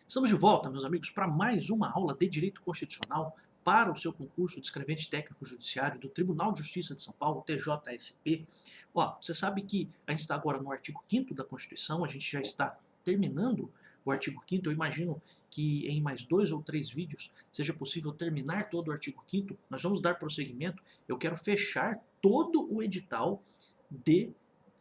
Estamos de volta, meus amigos, para mais uma aula de Direito Constitucional para o seu concurso de escrevente técnico judiciário do Tribunal de Justiça de São Paulo, TJSP. Ó, você sabe que a gente está agora no artigo 5º da Constituição, a gente já está terminando o artigo 5º. Eu imagino que em mais 2 ou 3 vídeos seja possível terminar todo o artigo 5º. Nós vamos dar prosseguimento. Eu quero fechar todo o edital de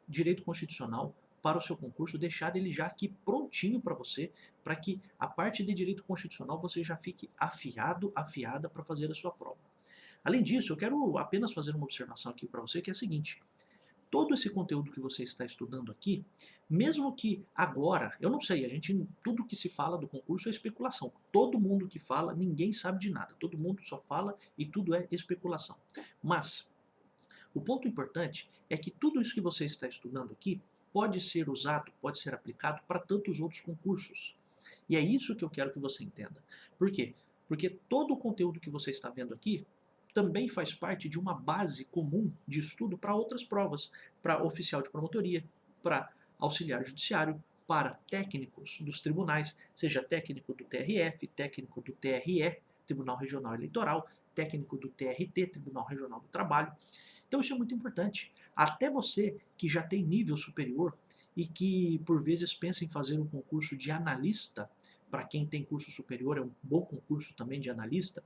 Direito Constitucional para o seu concurso, deixar ele já aqui prontinho para você, para que a parte de Direito Constitucional você já fique afiado, afiada para fazer a sua prova. Além disso, eu quero apenas fazer uma observação aqui para você, que é a seguinte: todo esse conteúdo que você está estudando aqui, mesmo que agora, eu não sei, tudo que se fala do concurso é especulação. Todo mundo que fala, ninguém sabe de nada. Todo mundo só fala e tudo é especulação. Mas o ponto importante é que tudo isso que você está estudando aqui pode ser usado, pode ser aplicado para tantos outros concursos. E é isso que eu quero que você entenda. Por quê? Porque todo o conteúdo que você está vendo aqui também faz parte de uma base comum de estudo para outras provas, para oficial de promotoria, para auxiliar judiciário, para técnicos dos tribunais, seja técnico do TRF, técnico do TRE, Tribunal Regional Eleitoral, técnico do TRT, Tribunal Regional do Trabalho. Então isso é muito importante. Até você que já tem nível superior e que por vezes pensa em fazer um concurso de analista, para quem tem curso superior é um bom concurso também de analista,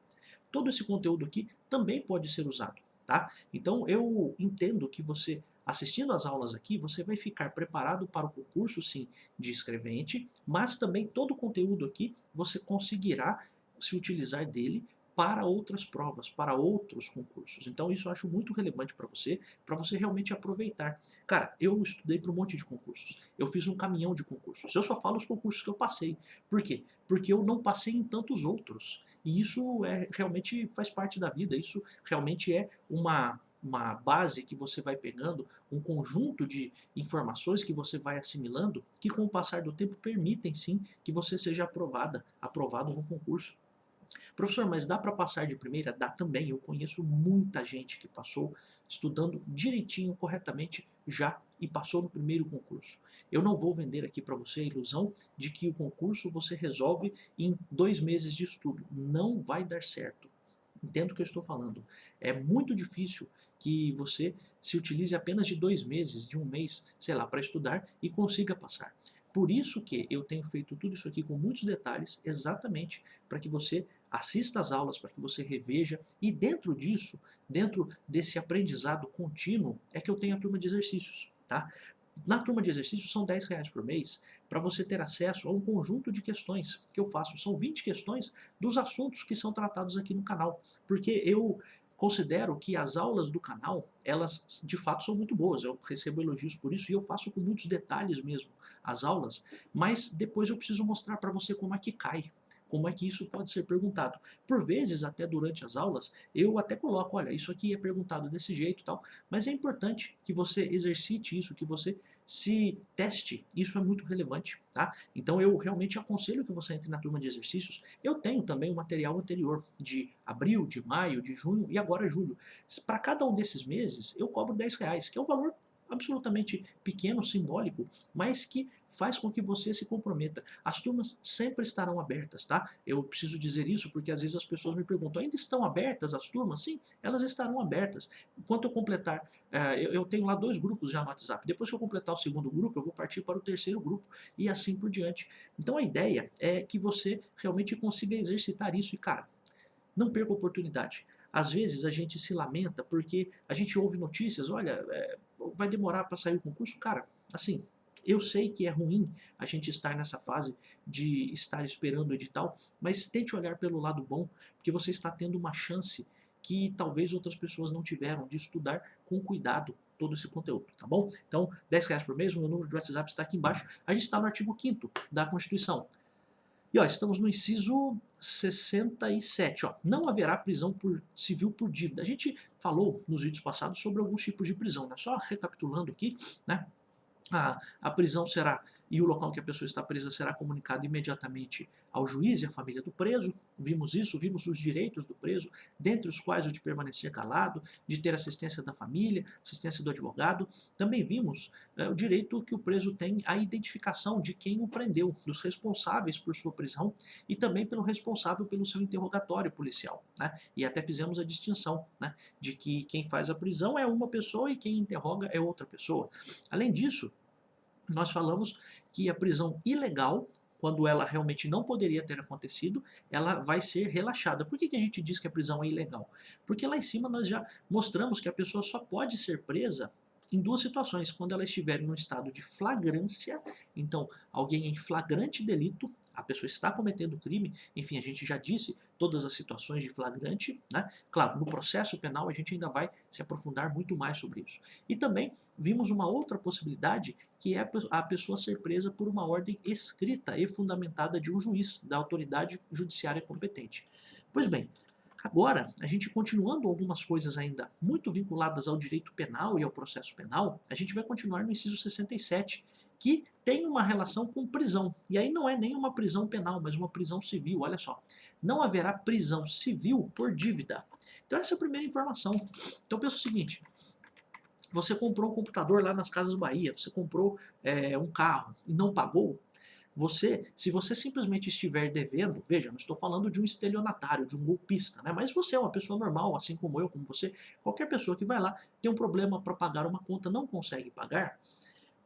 todo esse conteúdo aqui também pode ser usado, tá? Então eu entendo que você, assistindo às aulas aqui, você vai ficar preparado para o concurso, sim, de escrevente, mas também todo o conteúdo aqui você conseguirá se utilizar dele para outras provas, para outros concursos. Então isso eu acho muito relevante para você realmente aproveitar. Cara, eu estudei para um monte de concursos, eu fiz um caminhão de concursos, eu só falo os concursos que eu passei. Por quê? Porque eu não passei em tantos outros. E isso realmente faz parte da vida, isso realmente é uma base que você vai pegando, um conjunto de informações que você vai assimilando, que com o passar do tempo permitem sim que você seja aprovado no concurso. Professor, mas dá para passar de primeira? Dá também. Eu conheço muita gente que passou estudando direitinho, corretamente já e passou no primeiro concurso. Eu não vou vender aqui para você a ilusão de que o concurso você resolve em 2 meses de estudo. Não vai dar certo. Entendo o que eu estou falando. É muito difícil que você se utilize apenas de 2 meses, de um mês, sei lá, para estudar e consiga passar. Por isso que eu tenho feito tudo isso aqui com muitos detalhes, exatamente para que você assista às aulas, para que você reveja, e dentro disso, dentro desse aprendizado contínuo, é que eu tenho a turma de exercícios, tá? Na turma de exercícios são R$ 10 por mês para você ter acesso a um conjunto de questões que eu faço. São 20 questões dos assuntos que são tratados aqui no canal, porque eu considero que as aulas do canal, elas de fato são muito boas, eu recebo elogios por isso e eu faço com muitos detalhes mesmo as aulas, mas depois eu preciso mostrar para você como é que cai, como é que isso pode ser perguntado. Por vezes, até durante as aulas, eu até coloco, olha, isso aqui é perguntado desse jeito e tal, mas é importante que você exercite isso, que você se teste, isso é muito relevante, tá? Então eu realmente aconselho que você entre na turma de exercícios. Eu tenho também o material anterior de abril, de maio, de junho e agora julho. Para cada um desses meses eu cobro R$ 10, que é um valor absolutamente pequeno, simbólico, mas que faz com que você se comprometa. As turmas sempre estarão abertas, tá? Eu preciso dizer isso porque às vezes as pessoas me perguntam, ainda estão abertas as turmas? Sim, elas estarão abertas. Enquanto eu completar, eu tenho lá 2 grupos já no WhatsApp. Depois que eu completar o segundo grupo, eu vou partir para o terceiro grupo e assim por diante. Então a ideia é que você realmente consiga exercitar isso e, cara, não perca a oportunidade. Às vezes a gente se lamenta porque a gente ouve notícias, olha, vai demorar para sair o concurso. Cara, assim, eu sei que é ruim a gente estar nessa fase de estar esperando o edital, mas tente olhar pelo lado bom, porque você está tendo uma chance que talvez outras pessoas não tiveram de estudar com cuidado todo esse conteúdo, tá bom? Então, R$ 10 por mês, o meu número de WhatsApp está aqui embaixo. A gente está no artigo 5º da Constituição. E ó, estamos no inciso 67. Ó, não haverá prisão civil por dívida. A gente falou nos vídeos passados sobre alguns tipos de prisão, né? Só recapitulando aqui, né? A prisão será e o local em que a pessoa está presa será comunicado imediatamente ao juiz e à família do preso. Vimos isso, vimos os direitos do preso, dentre os quais o de permanecer calado, de ter assistência da família, assistência do advogado. Também vimos o direito que o preso tem à identificação de quem o prendeu, dos responsáveis por sua prisão e também pelo responsável pelo seu interrogatório policial, né? E até fizemos a distinção, né, de que quem faz a prisão é uma pessoa e quem interroga é outra pessoa. Além disso, nós falamos que a prisão ilegal, quando ela realmente não poderia ter acontecido, ela vai ser relaxada. Por que a gente diz que a prisão é ilegal? Porque lá em cima nós já mostramos que a pessoa só pode ser presa em duas situações, quando ela estiver em um estado de flagrância, então alguém em flagrante delito, a pessoa está cometendo crime, enfim, a gente já disse todas as situações de flagrante, né? Claro, no processo penal a gente ainda vai se aprofundar muito mais sobre isso. E também vimos uma outra possibilidade, que é a pessoa ser presa por uma ordem escrita e fundamentada de um juiz, da autoridade judiciária competente. Pois bem, agora, a gente continuando algumas coisas ainda muito vinculadas ao direito penal e ao processo penal, a gente vai continuar no inciso 67, que tem uma relação com prisão. E aí não é nem uma prisão penal, mas uma prisão civil, olha só. Não haverá prisão civil por dívida. Então essa é a primeira informação. Então pensa o seguinte, você comprou um computador lá nas Casas Bahia, você comprou um carro e não pagou, se você simplesmente estiver devendo, veja, não estou falando de um estelionatário, de um golpista, né? Mas você é uma pessoa normal, assim como eu, como você, qualquer pessoa que vai lá, tem um problema para pagar uma conta, não consegue pagar,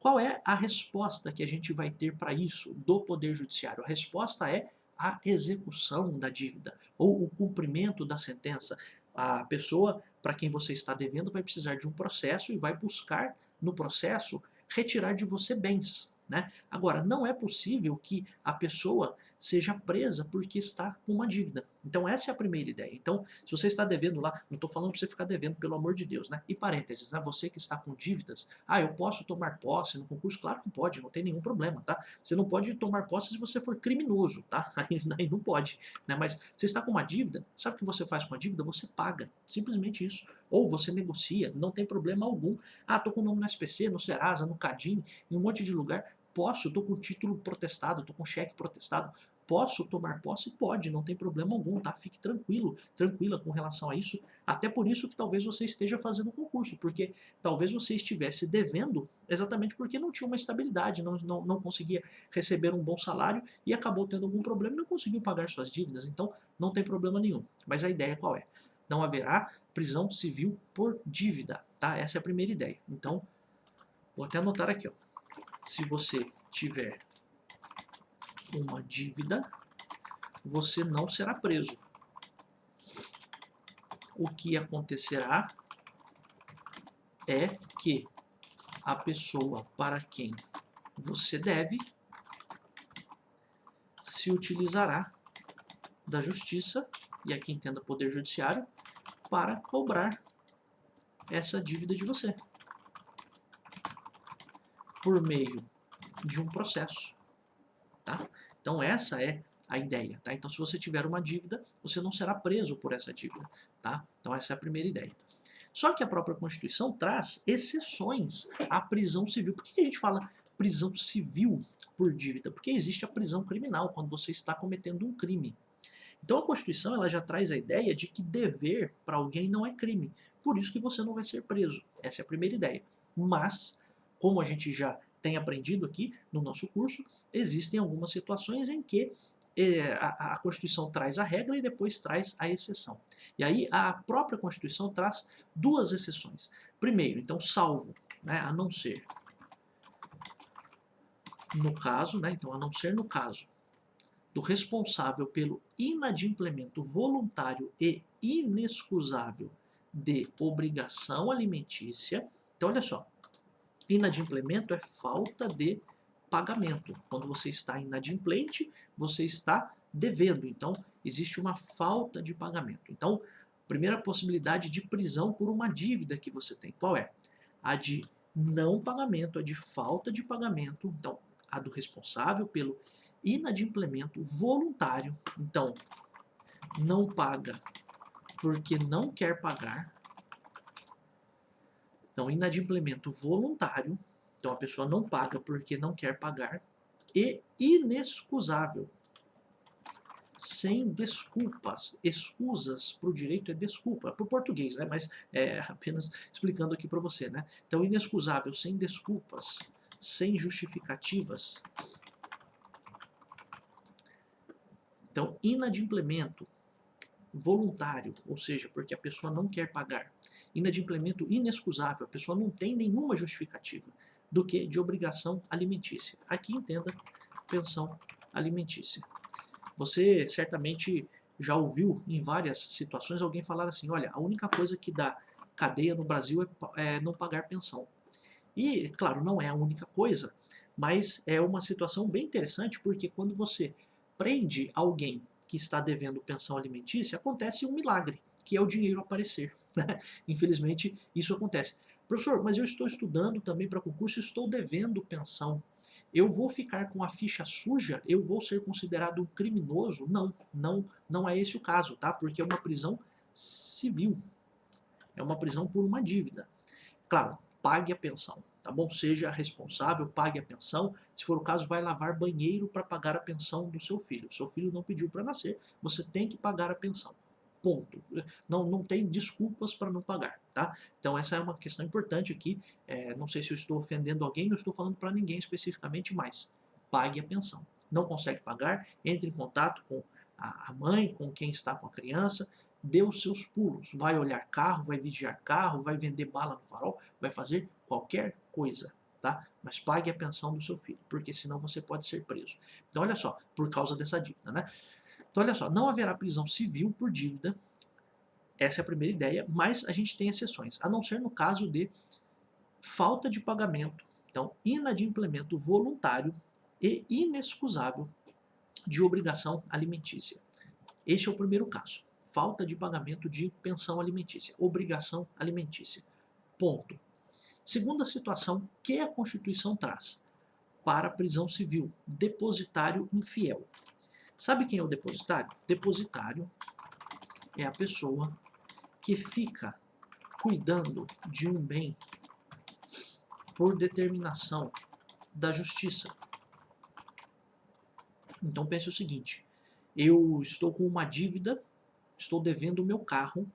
qual é a resposta que a gente vai ter para isso do Poder Judiciário? A resposta é a execução da dívida ou o cumprimento da sentença. A pessoa para quem você está devendo vai precisar de um processo e vai buscar no processo retirar de você bens, né? Agora, não é possível que a pessoa seja presa porque está com uma dívida. Então essa é a primeira ideia. Então, se você está devendo lá, não estou falando para você ficar devendo, pelo amor de Deus, né? E parênteses, né? Você que está com dívidas, eu posso tomar posse no concurso? Claro que pode, não tem nenhum problema, tá? Você não pode tomar posse se você for criminoso, tá? Aí não pode, né? Mas você está com uma dívida, sabe o que você faz com a dívida? Você paga, simplesmente isso. Ou você negocia, não tem problema algum. Tô com o nome no SPC, no Serasa, no Cadim, em um monte de lugar. Posso, estou com o título protestado, estou com o cheque protestado. Posso tomar posse? Pode, não tem problema algum, tá? Fique tranquilo, tranquila com relação a isso. Até por isso que talvez você esteja fazendo o concurso, porque talvez você estivesse devendo exatamente porque não tinha uma estabilidade, não conseguia receber um bom salário e acabou tendo algum problema e não conseguiu pagar suas dívidas. Então, não tem problema nenhum. Mas a ideia qual é? Não haverá prisão civil por dívida, tá? Essa é a primeira ideia. Então, vou até anotar aqui, ó. Se você tiver uma dívida, você não será preso. O que acontecerá é que a pessoa para quem você deve se utilizará da justiça, e aqui entenda poder judiciário, para cobrar essa dívida de você por meio de um processo, tá? Então essa é a ideia, tá? Então se você tiver uma dívida, você não será preso por essa dívida, tá? Então essa é a primeira ideia. Só que a própria Constituição traz exceções à prisão civil. Por que a gente fala prisão civil por dívida? Porque existe a prisão criminal, quando você está cometendo um crime. Então a Constituição ela já traz a ideia de que dever para alguém não é crime. Por isso que você não vai ser preso. Essa é a primeira ideia. Mas, como a gente já tem aprendido aqui no nosso curso, existem algumas situações em que a Constituição traz a regra e depois traz a exceção. E aí a própria Constituição traz duas exceções. Primeiro, então, salvo, né, a não ser no caso, né, então a não ser no caso do responsável pelo inadimplemento voluntário e inexcusável de obrigação alimentícia. Então, olha só, inadimplemento é falta de pagamento. Quando você está inadimplente, você está devendo. Então, existe uma falta de pagamento. Então, primeira possibilidade de prisão por uma dívida que você tem. Qual é? A de não pagamento, a de falta de pagamento. Então, a do responsável pelo inadimplemento voluntário. Então, não paga porque não quer pagar. Então, inadimplemento voluntário. Então, a pessoa não paga porque não quer pagar. e inexcusável, sem desculpas. Escusas para o direito é desculpa, para o português, né? Mas é apenas explicando aqui para você, né? Então, inexcusável, sem desculpas, sem justificativas. Então, inadimplemento, voluntário, ou seja, porque a pessoa não quer pagar. Inadimplemento inexcusável, a pessoa não tem nenhuma justificativa do que de obrigação alimentícia. Aqui entenda pensão alimentícia. Você certamente já ouviu em várias situações alguém falar assim, olha, a única coisa que dá cadeia no Brasil é não pagar pensão. E, claro, não é a única coisa, mas é uma situação bem interessante, porque quando você prende alguém que está devendo pensão alimentícia, acontece um milagre, que é o dinheiro aparecer. Né? Infelizmente, isso acontece. Professor, mas eu estou estudando também para concurso e estou devendo pensão. Eu vou ficar com a ficha suja? Eu vou ser considerado um criminoso? Não é esse o caso, tá? Porque é uma prisão civil. É uma prisão por uma dívida. Claro, pague a pensão, tá bom? Seja responsável, pague a pensão. Se for o caso, vai lavar banheiro para pagar a pensão do seu filho. Seu filho não pediu para nascer, você tem que pagar a pensão. Ponto. Não tem desculpas para não pagar, tá? Então essa é uma questão importante aqui. Não sei se eu estou ofendendo alguém, não estou falando para ninguém especificamente, mas pague a pensão. Não consegue pagar, entre em contato com a mãe, com quem está com a criança, dê os seus pulos. Vai olhar carro, vai vigiar carro, vai vender bala no farol, vai fazer qualquer coisa, tá? Mas pague a pensão do seu filho, porque senão você pode ser preso. Então olha só, por causa dessa dívida, né? Então, olha só, não haverá prisão civil por dívida, essa é a primeira ideia, mas a gente tem exceções, a não ser no caso de falta de pagamento, então, inadimplemento voluntário e inexcusável de obrigação alimentícia. Este é o primeiro caso, falta de pagamento de pensão alimentícia, obrigação alimentícia. Ponto. Segunda situação que a Constituição traz para a prisão civil, depositário infiel. Sabe quem é o depositário? Depositário é a pessoa que fica cuidando de um bem por determinação da justiça. Então pense o seguinte, eu estou com uma dívida, estou devendo o meu carro,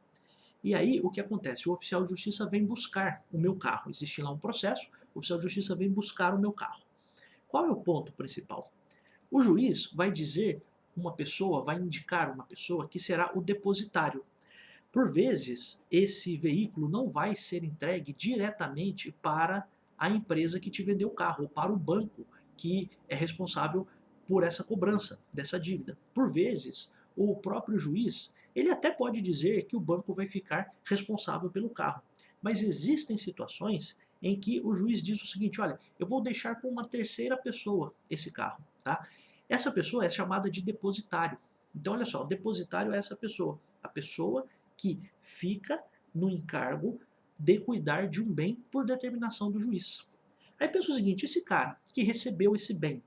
e aí o que acontece? O oficial de justiça vem buscar o meu carro. Existe lá um processo, o oficial de justiça vem buscar o meu carro. Qual é o ponto principal? O juiz vai dizer uma pessoa, vai indicar uma pessoa que será o depositário. Por vezes, esse veículo não vai ser entregue diretamente para a empresa que te vendeu o carro, ou para o banco que é responsável por essa cobrança dessa dívida. Por vezes, o próprio juiz, ele até pode dizer que o banco vai ficar responsável pelo carro. Mas existem situações em que o juiz diz o seguinte, olha, eu vou deixar com uma terceira pessoa esse carro, tá? Essa pessoa é chamada de depositário. Então, olha só, o depositário é essa pessoa. A pessoa que fica no encargo de cuidar de um bem por determinação do juiz. Aí pensa o seguinte, esse cara que recebeu esse bem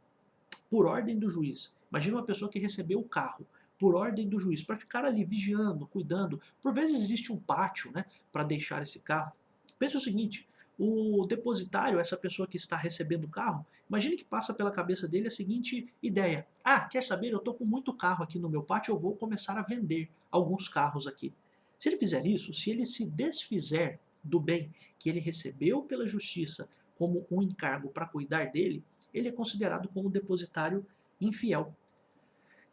por ordem do juiz, imagina uma pessoa que recebeu o carro por ordem do juiz, para ficar ali vigiando, cuidando, por vezes existe um pátio, né, para deixar esse carro. Pensa o seguinte, o depositário, essa pessoa que está recebendo o carro, imagine que passa pela cabeça dele a seguinte ideia, quer saber, eu estou com muito carro aqui no meu pátio, eu vou começar a vender alguns carros aqui. Se ele fizer isso, se ele se desfizer do bem que ele recebeu pela justiça como um encargo para cuidar dele, ele é considerado como depositário infiel.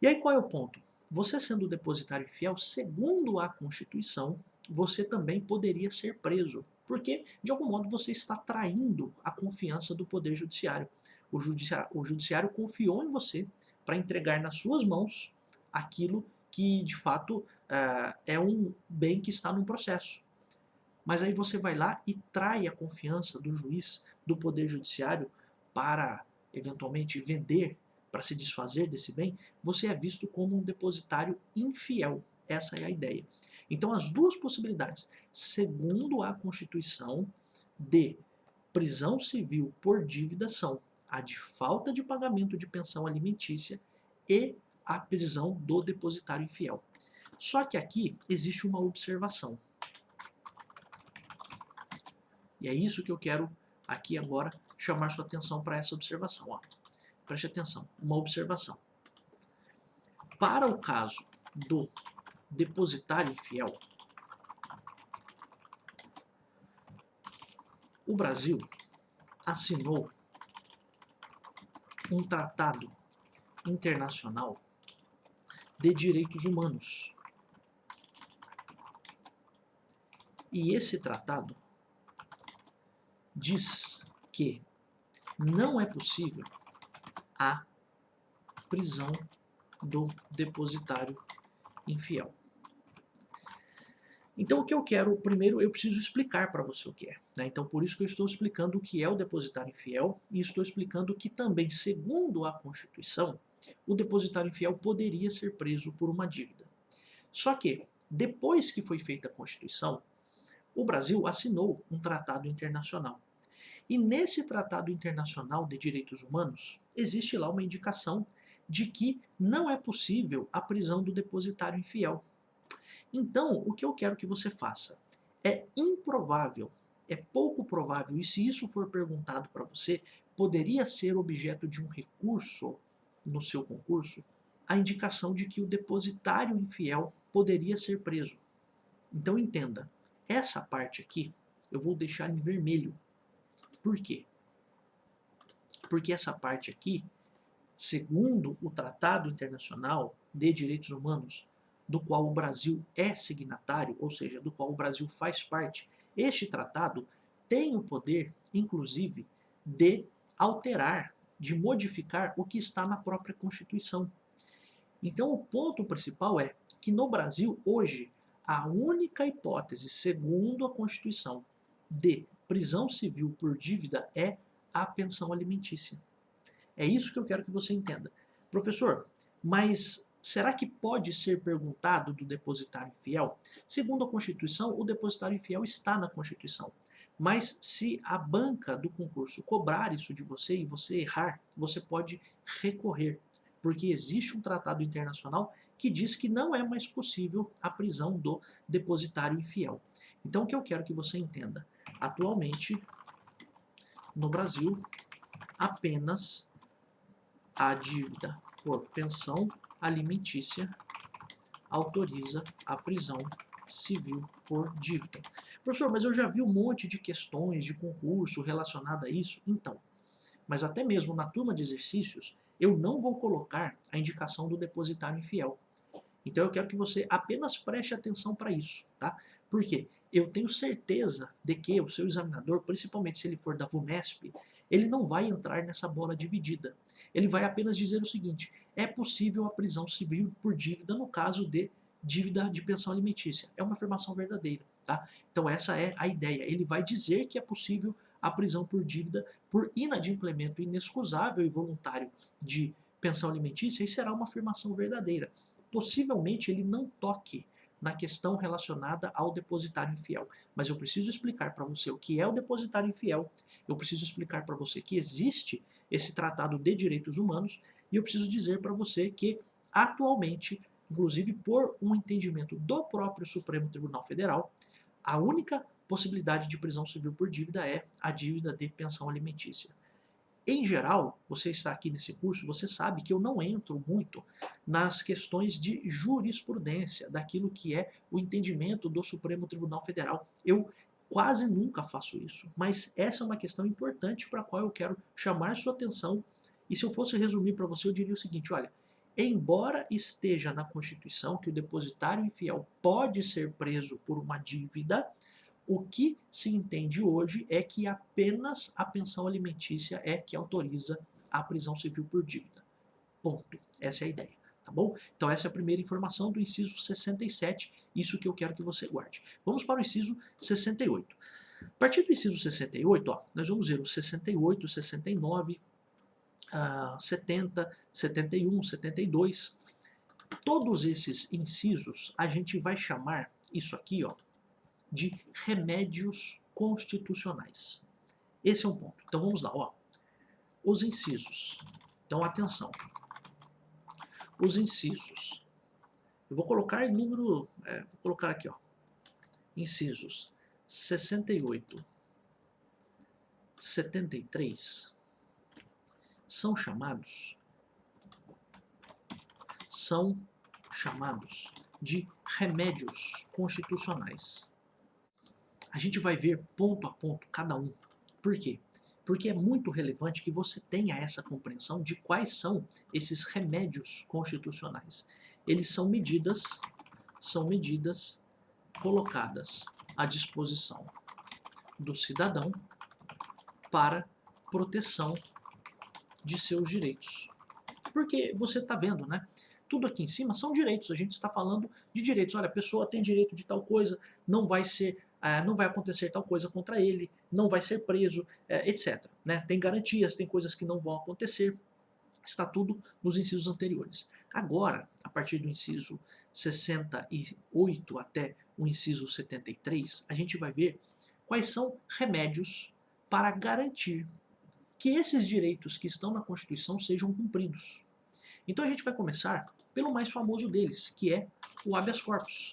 E aí qual é o ponto? Você sendo depositário infiel, segundo a Constituição, você também poderia ser preso, porque de algum modo você está traindo a confiança do Poder Judiciário. O judiciário confiou em você para entregar nas suas mãos aquilo que de fato é um bem que está num processo. Mas aí você vai lá e trai a confiança do juiz, do Poder Judiciário, para eventualmente vender, para se desfazer desse bem, você é visto como um depositário infiel. Essa é a ideia. Então as duas possibilidades, segundo a Constituição, de prisão civil por dívida são a de falta de pagamento de pensão alimentícia e a prisão do depositário infiel. Só que aqui existe uma observação. E é isso que eu quero aqui agora chamar sua atenção para essa observação. Ó. preste atenção, uma observação. Para o caso do depositário infiel, o Brasil assinou um tratado internacional de direitos humanos. E esse tratado diz que não é possível a prisão do depositário infiel. Então o que eu quero, primeiro eu preciso explicar para você o que é, né? Então por isso que eu estou explicando o que é o depositário infiel e estou explicando que também, segundo a Constituição, o depositário infiel poderia ser preso por uma dívida. Só que, depois que foi feita a Constituição, o Brasil assinou um tratado internacional. E nesse tratado internacional de direitos humanos, existe lá uma indicação de que não é possível a prisão do depositário infiel. Então, o que eu quero que você faça é improvável, é pouco provável, e se isso for perguntado para você, poderia ser objeto de um recurso no seu concurso, a indicação de que o depositário infiel poderia ser preso. Então entenda, essa parte aqui eu vou deixar em vermelho. Por quê? Porque essa parte aqui, segundo o Tratado Internacional de Direitos Humanos, do qual o Brasil é signatário, ou seja, do qual o Brasil faz parte, este tratado tem o poder, inclusive, de alterar, de modificar o que está na própria Constituição. Então o ponto principal é que no Brasil, hoje, a única hipótese, segundo a Constituição, de prisão civil por dívida é a pensão alimentícia. É isso que eu quero que você entenda. Professor, mas será que pode ser perguntado do depositário infiel? Segundo a Constituição, o depositário infiel está na Constituição. Mas se a banca do concurso cobrar isso de você e você errar, você pode recorrer, porque existe um tratado internacional que diz que não é mais possível a prisão do depositário infiel. Então o que eu quero que você entenda? Atualmente, no Brasil, apenas a dívida por pensão alimentícia autoriza a prisão civil por dívida. Professor, mas eu já vi um monte de questões de concurso relacionada a isso. Então, mas até mesmo na turma de exercícios, eu não vou colocar a indicação do depositário infiel. Então eu quero que você apenas preste atenção para isso, tá? Por quê? Eu tenho certeza de que o seu examinador, principalmente se ele for da VUMESP, ele não vai entrar nessa bola dividida. Ele vai apenas dizer o seguinte: é possível a prisão civil por dívida no caso de dívida de pensão alimentícia. É uma afirmação verdadeira, tá? Então essa é a ideia. Ele vai dizer que é possível a prisão por dívida por inadimplemento inexcusável e voluntário de pensão alimentícia, e será uma afirmação verdadeira. Possivelmente ele não toque na questão relacionada ao depositário infiel, mas eu preciso explicar para você o que é o depositário infiel, eu preciso explicar para você que existe esse tratado de direitos humanos, e eu preciso dizer para você que atualmente, inclusive por um entendimento do próprio Supremo Tribunal Federal, a única possibilidade de prisão civil por dívida é a dívida de pensão alimentícia. Em geral, você está aqui nesse curso, você sabe que eu não entro muito nas questões de jurisprudência, daquilo que é o entendimento do Supremo Tribunal Federal. Eu quase nunca faço isso, mas essa é uma questão importante para a qual eu quero chamar sua atenção. E se eu fosse resumir para você, eu diria o seguinte: olha, embora esteja na Constituição que o depositário infiel pode ser preso por uma dívida, o que se entende hoje é que apenas a pensão alimentícia é que autoriza a prisão civil por dívida. Ponto. Essa é a ideia, tá bom? Então essa é a primeira informação do inciso 67, isso que eu quero que você guarde. Vamos para o inciso 68. A partir do inciso 68, ó, nós vamos ver o 68, 69, 70, 71, 72. Todos esses incisos a gente vai chamar isso aqui, ó, de remédios constitucionais. Esse é um ponto. Então vamos lá, ó. Os incisos. Então atenção. Os incisos. Eu vou colocar em número, vou colocar aqui, ó. Incisos 68, 73, são chamados de remédios constitucionais. A gente vai ver ponto a ponto cada um. Por quê? Porque é muito relevante que você tenha essa compreensão de quais são esses remédios constitucionais. Eles são medidas colocadas à disposição do cidadão para proteção de seus direitos. Porque você está vendo, né? Tudo aqui em cima são direitos. A gente está falando de direitos. Olha, a pessoa tem direito de tal coisa, não vai acontecer tal coisa contra ele, não vai ser preso, etc. Né? Tem garantias, tem coisas que não vão acontecer. Está tudo nos incisos anteriores. Agora, a partir do inciso 68 até o inciso 73, a gente vai ver quais são remédios para garantir que esses direitos que estão na Constituição sejam cumpridos. Então a gente vai começar pelo mais famoso deles, que é o habeas corpus.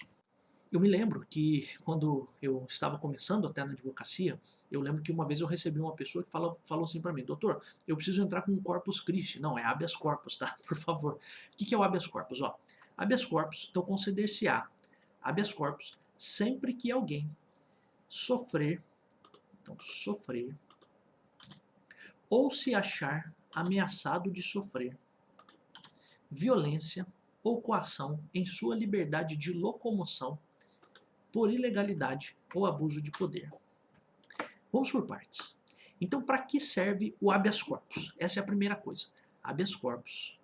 Eu me lembro que quando eu estava começando até na advocacia, eu lembro que uma vez eu recebi uma pessoa que falou assim para mim: doutor, eu preciso entrar com um corpus Christi. Não, é habeas corpus, tá? Por favor. O que é o habeas corpus? Ó, habeas corpus, então conceder-se-á habeas corpus sempre que alguém sofrer ou se achar ameaçado de sofrer violência ou coação em sua liberdade de locomoção por ilegalidade ou abuso de poder. Vamos por partes. Então, para que serve o habeas corpus? Essa é a primeira coisa. Habeas corpus,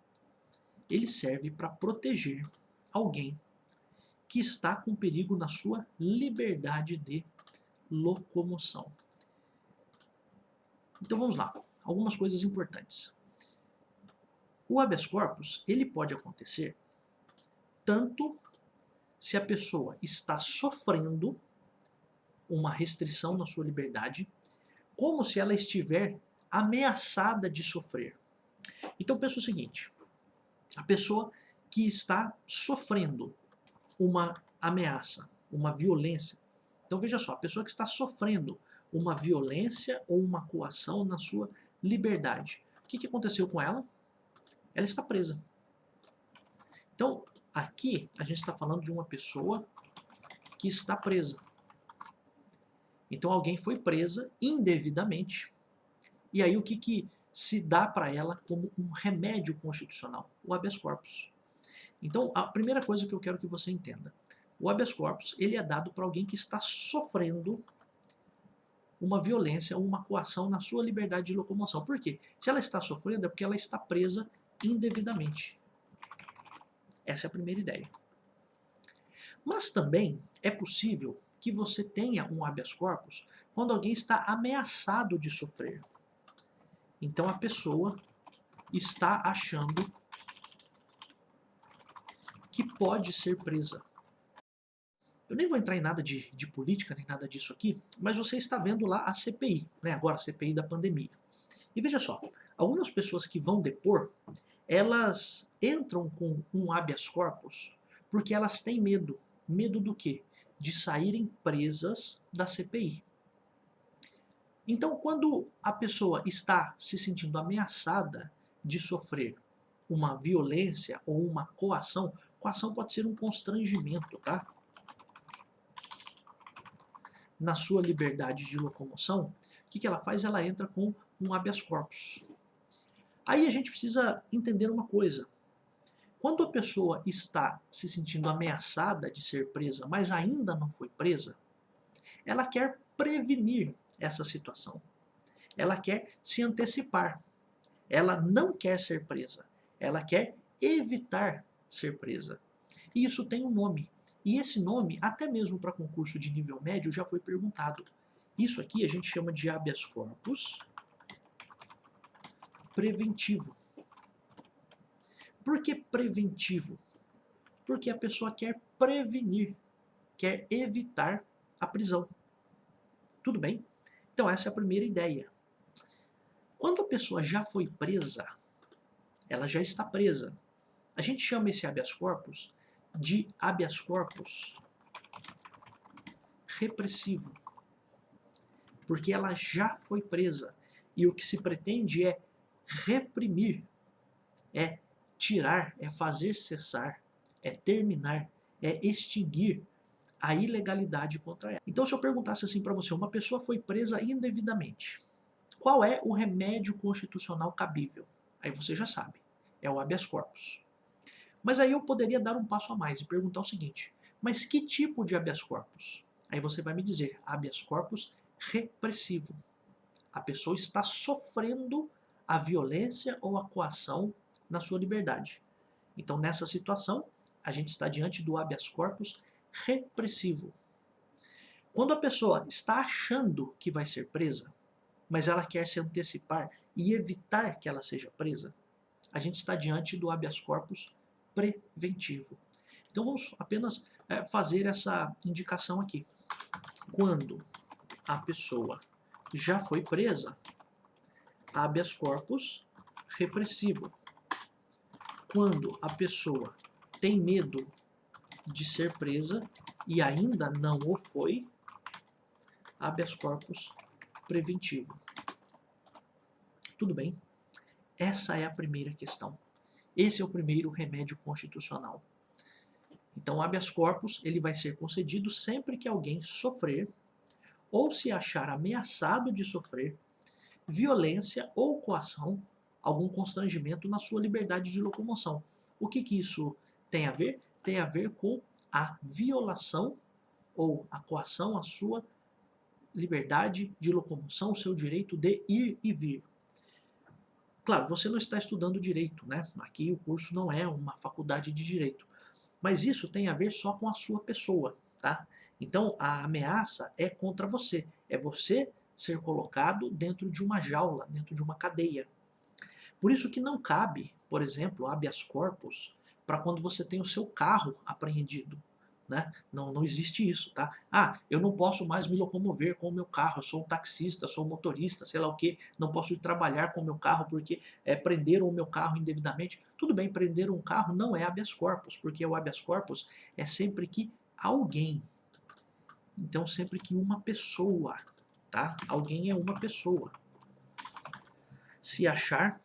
ele serve para proteger alguém que está com perigo na sua liberdade de locomoção. Então vamos lá, algumas coisas importantes. O habeas corpus, ele pode acontecer tanto se a pessoa está sofrendo uma restrição na sua liberdade, como se ela estiver ameaçada de sofrer. Então pensa o seguinte, a pessoa que está sofrendo uma ameaça, uma violência. Então veja só, a pessoa que está sofrendo uma violência ou uma coação na sua liberdade. O que aconteceu com ela? Ela está presa. Então, aqui a gente está falando de uma pessoa que está presa. Então alguém foi presa indevidamente. E aí o que se dá para ela como um remédio constitucional? O habeas corpus. Então a primeira coisa que eu quero que você entenda, o habeas corpus ele é dado para alguém que está sofrendo uma violência ou uma coação na sua liberdade de locomoção. Por quê? Se ela está sofrendo é porque ela está presa indevidamente. Essa é a primeira ideia. Mas também é possível que você tenha um habeas corpus quando alguém está ameaçado de sofrer. Então a pessoa está achando que pode ser presa. Eu nem vou entrar em nada de política, nem nada disso aqui, mas você está vendo lá a CPI, né? Agora a CPI da pandemia. E veja só, algumas pessoas que vão depor, elas entram com um habeas corpus porque elas têm medo. Medo do quê? De saírem presas da CPI. Então, quando a pessoa está se sentindo ameaçada de sofrer uma violência ou uma coação pode ser um constrangimento, tá? Na sua liberdade de locomoção, o que ela faz? Ela entra com um habeas corpus. Aí a gente precisa entender uma coisa. Quando a pessoa está se sentindo ameaçada de ser presa, mas ainda não foi presa, ela quer prevenir essa situação. Ela quer se antecipar. Ela não quer ser presa. Ela quer evitar ser presa. E isso tem um nome. E esse nome, até mesmo para concurso de nível médio, já foi perguntado. Isso aqui a gente chama de habeas corpus preventivo. Por que preventivo? Porque a pessoa quer prevenir, quer evitar a prisão. Tudo bem? Então essa é a primeira ideia. Quando a pessoa já foi presa, ela já está presa. A gente chama esse habeas corpus de habeas corpus repressivo. Porque ela já foi presa. E o que se pretende é Reprimir é tirar, é fazer cessar, é terminar, é extinguir a ilegalidade contra ela. Então, se eu perguntasse assim para você, uma pessoa foi presa indevidamente, qual é o remédio constitucional cabível? Aí você já sabe, é o habeas corpus. Mas aí eu poderia dar um passo a mais e perguntar o seguinte, mas que tipo de habeas corpus? Aí você vai me dizer, habeas corpus repressivo. A pessoa está sofrendo a violência ou a coação na sua liberdade. Então, nessa situação, a gente está diante do habeas corpus repressivo. Quando a pessoa está achando que vai ser presa, mas ela quer se antecipar e evitar que ela seja presa, a gente está diante do habeas corpus preventivo. Então vamos apenas fazer essa indicação aqui. Quando a pessoa já foi presa, habeas corpus repressivo. Quando a pessoa tem medo de ser presa e ainda não o foi, habeas corpus preventivo. Tudo bem? Essa é a primeira questão. Esse é o primeiro remédio constitucional. Então, o habeas corpus ele vai ser concedido sempre que alguém sofrer ou se achar ameaçado de sofrer violência ou coação, algum constrangimento na sua liberdade de locomoção. O que isso tem a ver? Tem a ver com a violação ou a coação à sua liberdade de locomoção, o seu direito de ir e vir. Claro, você não está estudando direito, né? Aqui o curso não é uma faculdade de direito. Mas isso tem a ver só com a sua pessoa, tá? Então a ameaça é contra você. É você ser colocado dentro de uma jaula, dentro de uma cadeia. Por isso que não cabe, por exemplo, habeas corpus para quando você tem o seu carro apreendido. Né? Não existe isso, tá? Ah, eu não posso mais me locomover com o meu carro, eu sou um taxista, sou um motorista, sei lá o que, não posso ir trabalhar com o meu carro porque prenderam o meu carro indevidamente. Tudo bem, prender um carro não é habeas corpus, porque o habeas corpus é sempre que alguém. Então, sempre que uma pessoa, tá? Alguém é uma pessoa. Se achar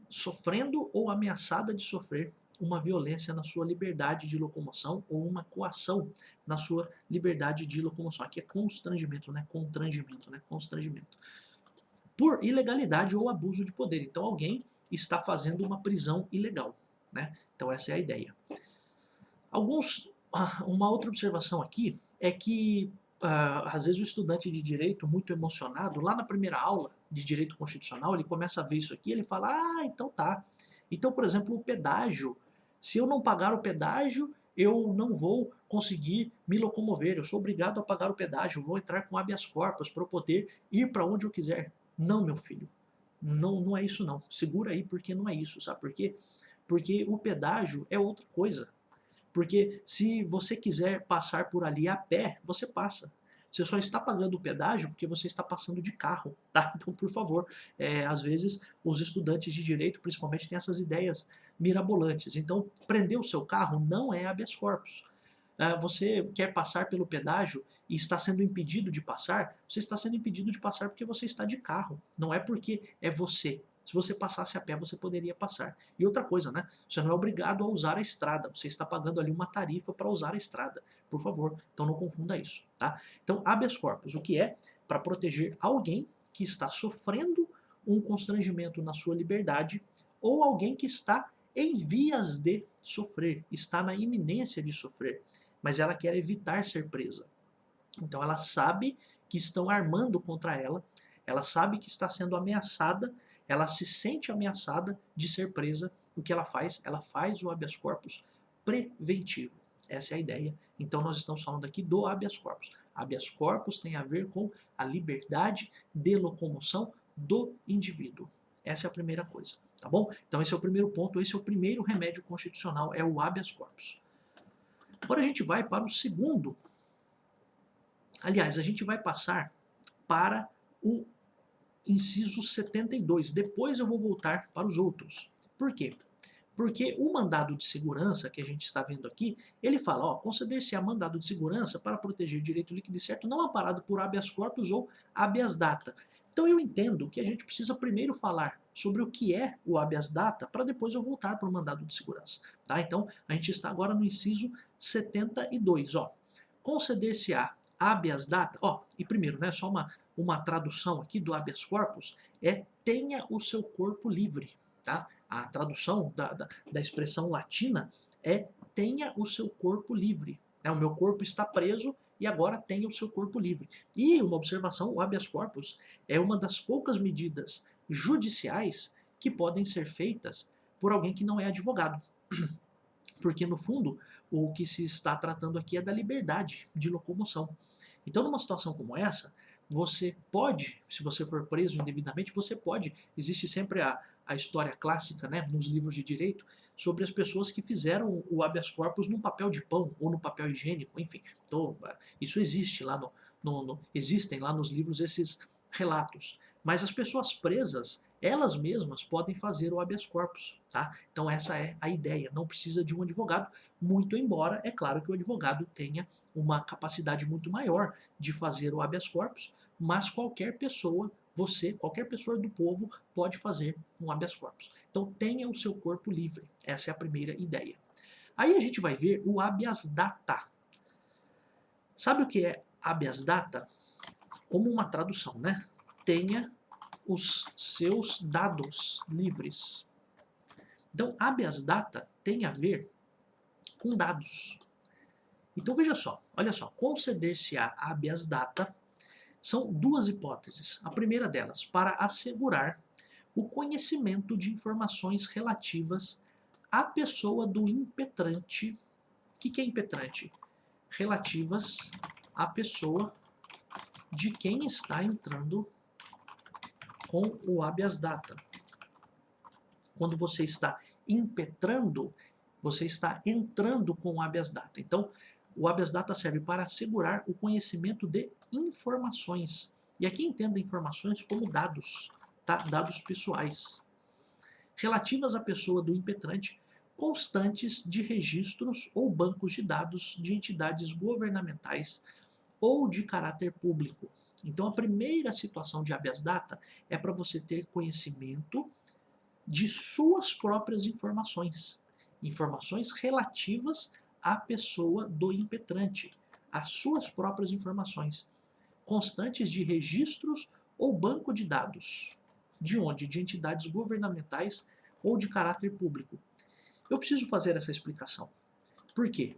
sofrendo ou ameaçada de sofrer uma violência na sua liberdade de locomoção ou uma coação na sua liberdade de locomoção. Aqui é constrangimento, né? Constrangimento, né? Constrangimento. Por ilegalidade ou abuso de poder. Então alguém está fazendo uma prisão ilegal, né? Então essa é a ideia. Uma outra observação aqui é que às vezes o estudante de direito muito emocionado, lá na primeira aula de direito constitucional, ele começa a ver isso aqui, ele fala, ah, então tá. Então, por exemplo, o pedágio, se eu não pagar o pedágio, eu não vou conseguir me locomover, eu sou obrigado a pagar o pedágio, vou entrar com habeas corpus para eu poder ir para onde eu quiser. Não, meu filho, não é isso não. Segura aí porque não é isso, sabe por quê? Porque o pedágio é outra coisa. Porque se você quiser passar por ali a pé, você passa. Você só está pagando o pedágio porque você está passando de carro, tá? Então, por favor, às vezes os estudantes de direito, principalmente, têm essas ideias mirabolantes. Então, prender o seu carro não é habeas corpus. Você quer passar pelo pedágio e está sendo impedido de passar, você está sendo impedido de passar porque você está de carro, não é porque é você. Se você passasse a pé, você poderia passar. E outra coisa, né? Você não é obrigado a usar a estrada. Você está pagando ali uma tarifa para usar a estrada. Por favor, então não confunda isso, tá? Então, habeas corpus, o que é? Para proteger alguém que está sofrendo um constrangimento na sua liberdade ou alguém que está em vias de sofrer, está na iminência de sofrer, mas ela quer evitar ser presa. Então ela sabe que estão armando contra ela sabe que está sendo ameaçada, ela se sente ameaçada de ser presa. O que ela faz? Ela faz o habeas corpus preventivo. Essa é a ideia. Então nós estamos falando aqui do habeas corpus. Habeas corpus tem a ver com a liberdade de locomoção do indivíduo. Essa é a primeira coisa, tá bom? Então esse é o primeiro ponto, esse é o primeiro remédio constitucional, é o habeas corpus. Agora a gente vai para o segundo. Aliás, a gente vai passar para o inciso 72. Depois eu vou voltar para os outros. Por quê? Porque o mandado de segurança que a gente está vendo aqui, ele fala, ó, conceder-se-á mandado de segurança para proteger direito líquido e certo não amparado por habeas corpus ou habeas data. Então eu entendo que a gente precisa primeiro falar sobre o que é o habeas data para depois eu voltar para o mandado de segurança. Tá? Então, a gente está agora no inciso 72. Ó. Conceder-se-á habeas data, ó, e primeiro, né, só uma tradução aqui do habeas corpus, é tenha o seu corpo livre. Tá? A tradução da expressão latina é tenha o seu corpo livre. O meu corpo está preso e agora tenha o seu corpo livre. E uma observação, o habeas corpus é uma das poucas medidas judiciais que podem ser feitas por alguém que não é advogado. Porque, no fundo, o que se está tratando aqui é da liberdade de locomoção. Então, numa situação como essa, você pode, se você for preso indevidamente, você pode, existe sempre a história clássica, né, nos livros de direito, sobre as pessoas que fizeram o habeas corpus num papel de pão ou no papel higiênico, enfim. Então, isso existe lá existem lá nos livros esses relatos. Mas as pessoas presas, elas mesmas podem fazer o habeas corpus, tá? Então essa é a ideia, não precisa de um advogado, muito embora, é claro que o advogado tenha uma capacidade muito maior de fazer o habeas corpus, mas qualquer pessoa, você, qualquer pessoa do povo pode fazer um habeas corpus. Então tenha o seu corpo livre, essa é a primeira ideia. Aí a gente vai ver o habeas data. Sabe o que é habeas data? Como uma tradução, né? Tenha os seus dados livres. Então, habeas data tem a ver com dados. Então, veja só, olha só, conceder-se-á habeas data são duas hipóteses. A primeira delas, para assegurar o conhecimento de informações relativas à pessoa do impetrante. O que é impetrante? Relativas à pessoa de quem está entrando com o habeas data. Quando você está impetrando, você está entrando com o habeas data. Então, o habeas data serve para assegurar o conhecimento de informações. E aqui entenda informações como dados, tá? Dados pessoais, relativas à pessoa do impetrante, constantes de registros ou bancos de dados de entidades governamentais ou de caráter público. Então, a primeira situação de habeas data é para você ter conhecimento de suas próprias informações. Informações relativas à pessoa do impetrante. As suas próprias informações. Constantes de registros ou banco de dados. De onde? De entidades governamentais ou de caráter público. Eu preciso fazer essa explicação. Por quê?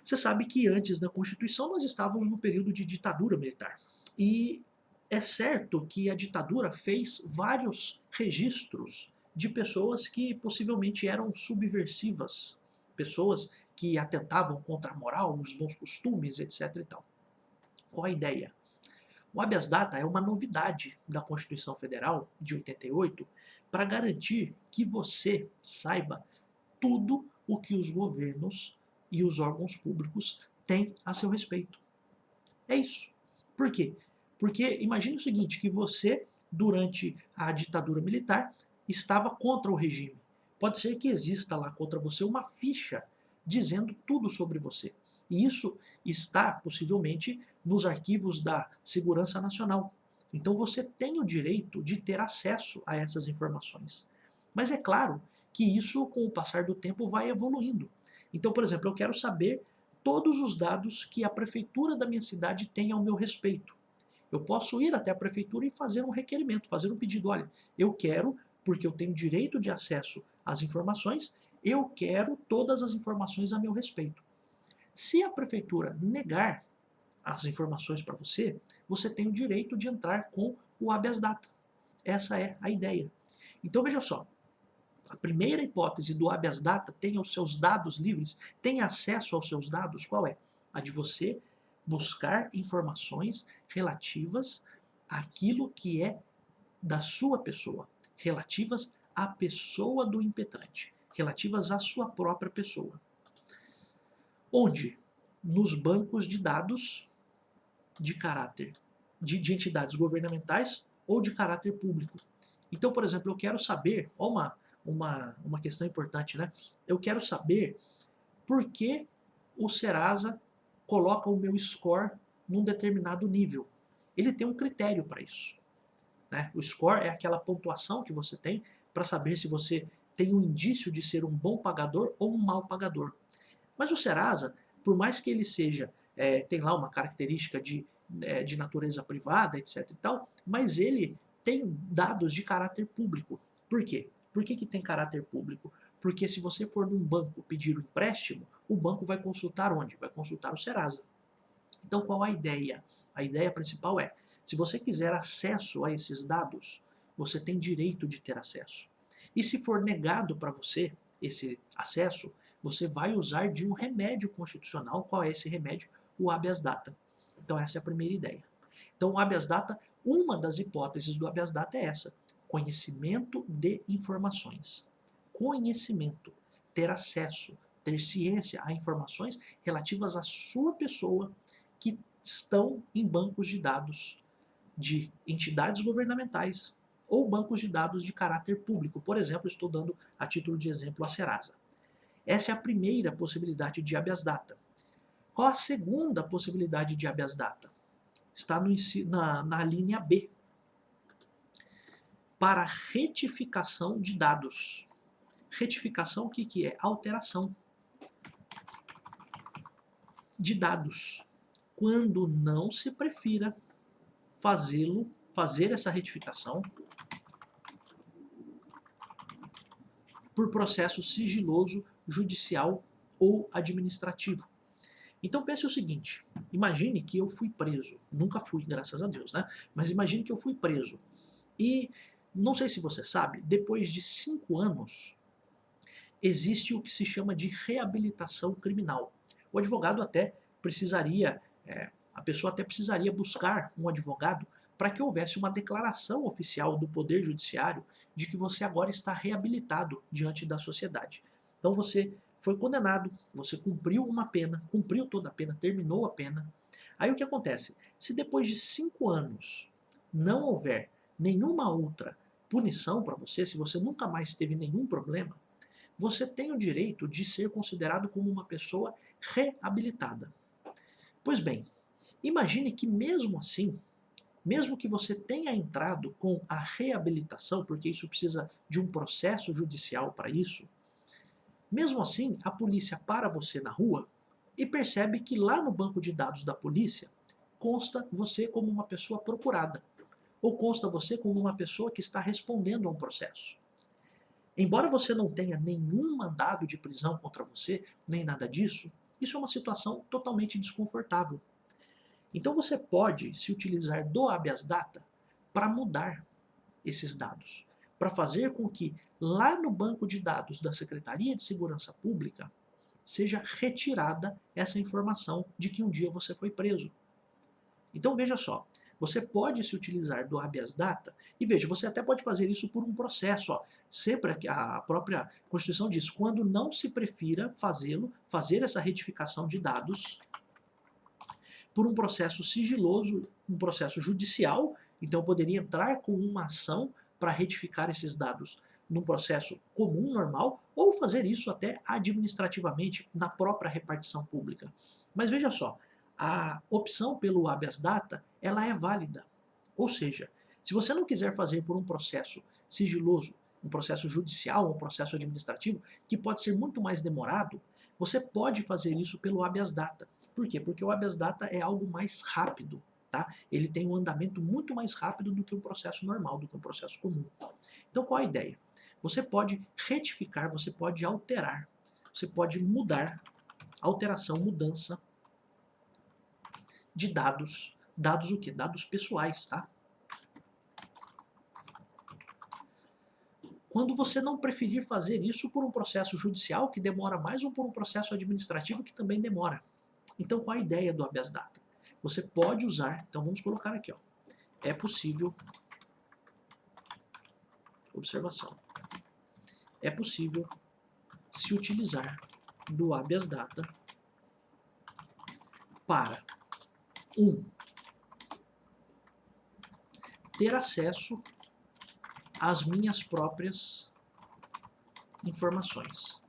Você sabe que antes da Constituição nós estávamos no período de ditadura militar. E é certo que a ditadura fez vários registros de pessoas que possivelmente eram subversivas, pessoas que atentavam contra a moral, os bons costumes, etc. e tal. Qual a ideia? O habeas data é uma novidade da Constituição Federal de 88 para garantir que você saiba tudo o que os governos e os órgãos públicos têm a seu respeito. É isso. Por quê? Porque imagine o seguinte, que você, durante a ditadura militar, estava contra o regime. Pode ser que exista lá contra você uma ficha dizendo tudo sobre você. E isso está, possivelmente, nos arquivos da Segurança Nacional. Então você tem o direito de ter acesso a essas informações. Mas é claro que isso, com o passar do tempo, vai evoluindo. Então, por exemplo, eu quero saber todos os dados que a prefeitura da minha cidade tem ao meu respeito. Eu posso ir até a prefeitura e fazer um requerimento, fazer um pedido. Olha, eu quero, porque eu tenho direito de acesso às informações, eu quero todas as informações a meu respeito. Se a prefeitura negar as informações para você, você tem o direito de entrar com o habeas data. Essa é a ideia. Então veja só, a primeira hipótese do habeas data, tenha os seus dados livres, tenha acesso aos seus dados, qual é? A de você buscar informações relativas àquilo que é da sua pessoa, relativas à pessoa do impetrante, relativas à sua própria pessoa. Onde? Nos bancos de dados de caráter de entidades governamentais ou de caráter público. Então, por exemplo, eu quero saber, ó, uma questão importante, né? Eu quero saber por que o Serasa coloca o meu score num determinado nível. Ele tem um critério para isso. né? O score é aquela pontuação que você tem para saber se você tem um indício de ser um bom pagador ou um mau pagador. Mas o Serasa, por mais que ele seja, tem lá uma característica de natureza privada, etc e tal, mas ele tem dados de caráter público. Por quê? Por que tem caráter público? Porque se você for num banco pedir um empréstimo, o banco vai consultar onde? Vai consultar o Serasa. Então qual a ideia? A ideia principal é, se você quiser acesso a esses dados, você tem direito de ter acesso. E se for negado para você esse acesso, você vai usar de um remédio constitucional. Qual é esse remédio? O habeas data. Então essa é a primeira ideia. Então o habeas data, uma das hipóteses do habeas data é essa: conhecimento de informações. Conhecimento, ter acesso, ter ciência a informações relativas à sua pessoa que estão em bancos de dados de entidades governamentais ou bancos de dados de caráter público. Por exemplo, estou dando a título de exemplo a Serasa. Essa é a primeira possibilidade de habeas data. Qual a segunda possibilidade de habeas data? Está na linha B. Para retificação de dados. Retificação, o que é? Alteração de dados. Quando não se prefira fazer essa retificação por processo sigiloso, judicial ou administrativo. Então pense o seguinte, imagine que eu fui preso, nunca fui, graças a Deus, né? Mas imagine que eu fui preso e, não sei se você sabe, depois de 5 anos, existe o que se chama de reabilitação criminal. O advogado até precisaria, a pessoa até precisaria buscar um advogado para que houvesse uma declaração oficial do Poder Judiciário de que você agora está reabilitado diante da sociedade. Então você foi condenado, você cumpriu uma pena, cumpriu toda a pena, terminou a pena. Aí o que acontece? Se depois de 5 anos não houver nenhuma outra punição para você, se você nunca mais teve nenhum problema, você tem o direito de ser considerado como uma pessoa reabilitada. Pois bem, imagine que mesmo assim, mesmo que você tenha entrado com a reabilitação, porque isso precisa de um processo judicial para isso, mesmo assim a polícia para você na rua e percebe que lá no banco de dados da polícia consta você como uma pessoa procurada, ou consta você como uma pessoa que está respondendo a um processo. Embora você não tenha nenhum mandado de prisão contra você, nem nada disso, isso é uma situação totalmente desconfortável. Então você pode se utilizar do habeas data para mudar esses dados, para fazer com que lá no banco de dados da Secretaria de Segurança Pública seja retirada essa informação de que um dia você foi preso. Então veja só, você pode se utilizar do habeas data e veja, você até pode fazer isso por um processo. Ó. Sempre a própria Constituição diz, quando não se prefira fazer essa retificação de dados por um processo sigiloso, um processo judicial, então eu poderia entrar com uma ação para retificar esses dados num processo comum, normal, ou fazer isso até administrativamente na própria repartição pública. Mas veja só, a opção pelo habeas data, ela é válida. Ou seja, se você não quiser fazer por um processo sigiloso, um processo judicial, um processo administrativo, que pode ser muito mais demorado, você pode fazer isso pelo habeas data. Por quê? Porque o habeas data é algo mais rápido. Tá? Ele tem um andamento muito mais rápido do que um processo normal, do que um processo comum. Então qual a ideia? Você pode retificar, você pode alterar, você pode mudar, alteração, mudança de dados. Dados o quê? Dados pessoais, tá? Quando você não preferir fazer isso por um processo judicial que demora mais ou por um processo administrativo que também demora. Então qual a ideia do habeas data? Você pode usar, então vamos colocar aqui, ó, é possível, observação, é possível se utilizar do habeas data para 1. Ter acesso às minhas próprias informações.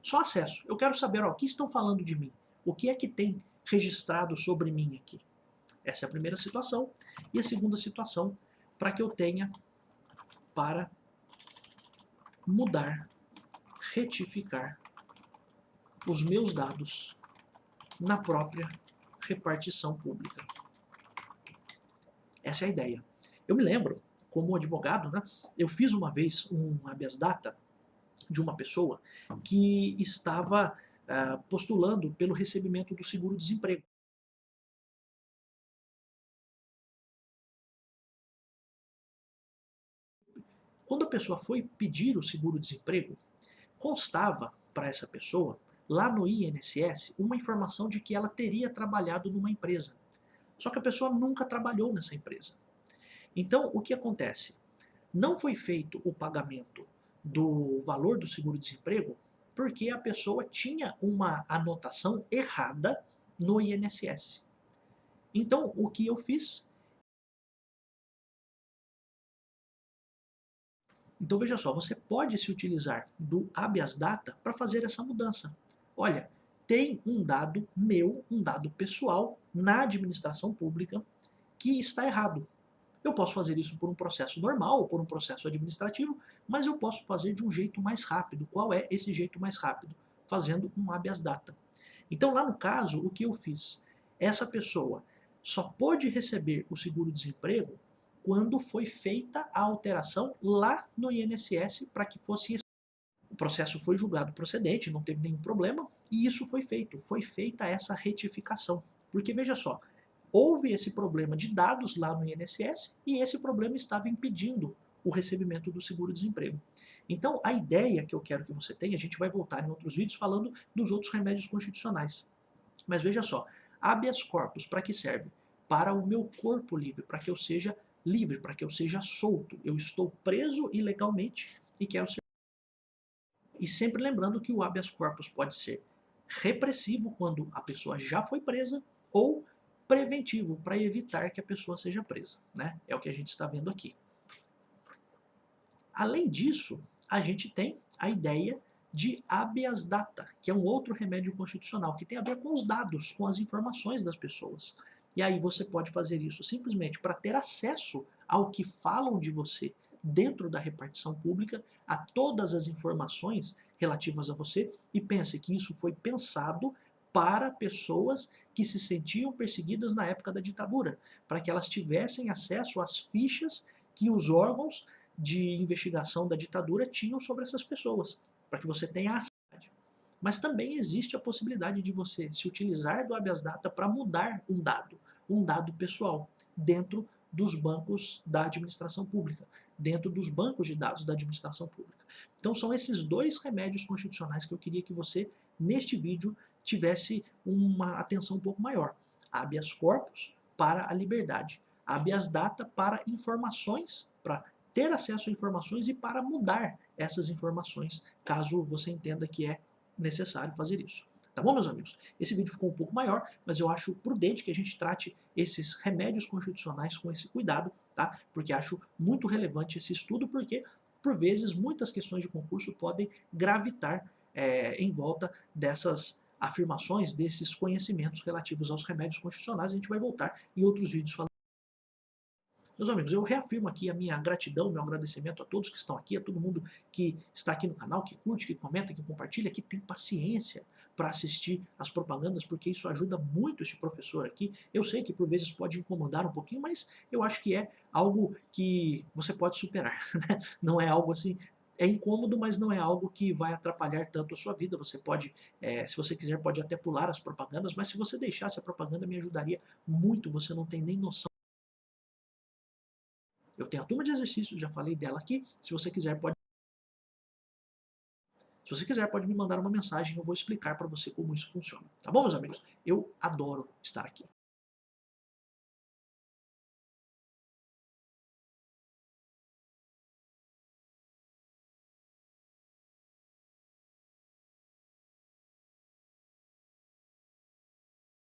Só acesso. Eu quero saber, ó, o que estão falando de mim? O que é que tem registrado sobre mim aqui? Essa é a primeira situação. E a segunda situação, para que eu tenha para mudar, retificar os meus dados na própria repartição pública. Essa é a ideia. Eu me lembro, como advogado, né, eu fiz uma vez um habeas data de uma pessoa que estava postulando pelo recebimento do seguro-desemprego. Quando a pessoa foi pedir o seguro-desemprego, constava para essa pessoa, lá no INSS, uma informação de que ela teria trabalhado numa empresa. Só que a pessoa nunca trabalhou nessa empresa. Então, o que acontece? Não foi feito o pagamento do valor do seguro-desemprego porque a pessoa tinha uma anotação errada no INSS. Então, o que eu fiz? Então, veja só, você pode se utilizar do habeas data para fazer essa mudança. Olha, tem um dado meu, um dado pessoal, na administração pública que está errado. Eu posso fazer isso por um processo normal ou por um processo administrativo, mas eu posso fazer de um jeito mais rápido. Qual é esse jeito mais rápido? Fazendo um habeas data. Então, lá no caso, o que eu fiz? Essa pessoa só pôde receber o seguro-desemprego quando foi feita a alteração lá no INSS para que fosse isso. O processo foi julgado procedente, não teve nenhum problema, e isso foi feito. Foi feita essa retificação. Porque, veja só, houve esse problema de dados lá no INSS e esse problema estava impedindo o recebimento do seguro-desemprego. Então, a ideia que eu quero que você tenha, a gente vai voltar em outros vídeos falando dos outros remédios constitucionais. Mas veja só, habeas corpus para que serve? Para o meu corpo livre, para que eu seja livre, para que eu seja solto. Eu estou preso ilegalmente e quero ser. E sempre lembrando que o habeas corpus pode ser repressivo quando a pessoa já foi presa ou preventivo para evitar que a pessoa seja presa, né? É o que a gente está vendo aqui. Além disso, a gente tem a ideia de habeas data, que é um outro remédio constitucional, que tem a ver com os dados, com as informações das pessoas. E aí você pode fazer isso simplesmente para ter acesso ao que falam de você dentro da repartição pública, a todas as informações relativas a você, e pense que isso foi pensado para pessoas que se sentiam perseguidas na época da ditadura, para que elas tivessem acesso às fichas que os órgãos de investigação da ditadura tinham sobre essas pessoas, para que você tenha acesso. Mas também existe a possibilidade de você se utilizar do habeas data para mudar um dado pessoal, dentro dos bancos da administração pública, dentro dos bancos de dados da administração pública. Então são esses dois remédios constitucionais que eu queria que você, neste vídeo, tivesse uma atenção um pouco maior. Habeas corpus para a liberdade, habeas data para informações, para ter acesso a informações e para mudar essas informações, caso você entenda que é necessário fazer isso. Tá bom, meus amigos? Esse vídeo ficou um pouco maior, mas eu acho prudente que a gente trate esses remédios constitucionais com esse cuidado, tá? Porque acho muito relevante esse estudo, porque, por vezes, muitas questões de concurso podem gravitar em volta dessas afirmações, desses conhecimentos relativos aos remédios constitucionais. A gente vai voltar em outros vídeos falando. Meus amigos, eu reafirmo aqui a minha gratidão, meu agradecimento a todos que estão aqui, a todo mundo que está aqui no canal, que curte, que comenta, que compartilha, que tem paciência para assistir as propagandas, porque isso ajuda muito este professor aqui. Eu sei que por vezes pode incomodar um pouquinho, mas eu acho que é algo que você pode superar, né? Não é algo assim, é incômodo, mas não é algo que vai atrapalhar tanto a sua vida. Você pode, se você quiser, pode até pular as propagandas, mas se você deixasse a propaganda, me ajudaria muito. Você não tem nem noção. Eu tenho a turma de exercícios, já falei dela aqui. Se você quiser, pode me mandar uma mensagem, eu vou explicar para você como isso funciona. Tá bom, meus amigos? Eu adoro estar aqui.